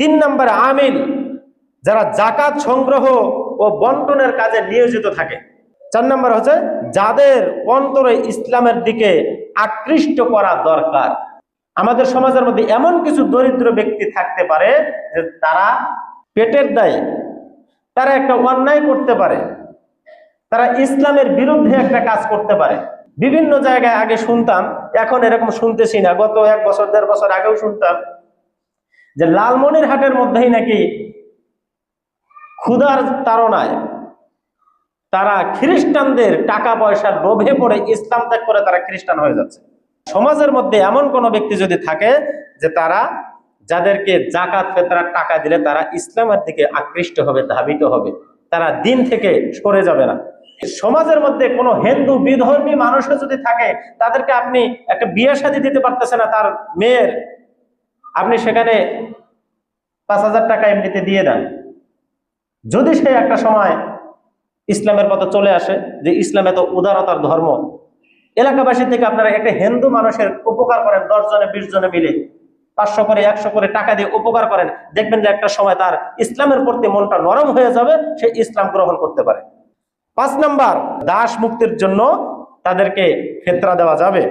তিন নম্বরে আমিল, যারা জাকাত সংগ্রহ ও বন্টনের কাজে নিয়োজিত থাকে। চার নম্বর হচ্ছে যাদের অন্তরে ইসলামের দিকে আকৃষ্ট করা দরকার। আমাদের সমাজের মধ্যে এমন কিছু দরিদ্র ব্যক্তি থাকতে পারে যে তারা পেটের দায়ে তারা একটা অন্যায় করতে পারে, তারা ইসলামের বিরুদ্ধে একটা কাজ করতে পারে। বিভিন্ন জায়গায় আগে শুনতাম, এখন এরকম শুনতেছি না, গত 1 বছর 1.5 বছর আগেও শুনতাম যে লালমনিরহাটের মধ্যেই নাকি ক্ষুধার তাড়নায় তারা খ্রিস্টানদের টাকা পয়সার লোভে পড়ে ইসলাম ত্যাগ করে তারা খ্রিস্টান হয়ে যাচ্ছে। সমাজের মধ্যে এমন কোন ব্যক্তি যদি থাকে যে তারা যাদেরকে জাকাত ফেতরার টাকা দিলে তারা ইসলামের দিকে আকৃষ্ট হবে, ধাবিত হবে, তারা দিন থেকে সরে যাবে না। সমাজের মধ্যে কোনো হিন্দু বিধর্মী মানুষও যদি থাকে, তাদেরকে আপনি একটা বিয়ে শাদী দিতে পারতেছে না তার মেয়ের, আপনি সেখানে 5,000 টাকা এমনিতে দিয়ে দেন। যদি সে একটা সময় ইসলামের পথে চলে আসে যে ইসলাম এত উদারতার ধর্ম, এলাকাবাসী থেকে আপনারা একটা হিন্দু মানুষের উপকার করেন, 10 জনে 20 জনে মিলে 500 করে 100 করে টাকা দিয়ে উপকার করেন, দেখবেন যে একটা সময় তার ইসলামের প্রতি মনটা নরম হয়ে যাবে, সে ইসলাম গ্রহণ করতে পারে। 5 নাম্বার, দাস মুক্তির জন্য তাদেরকে ফিতরা দেওয়া যাবে।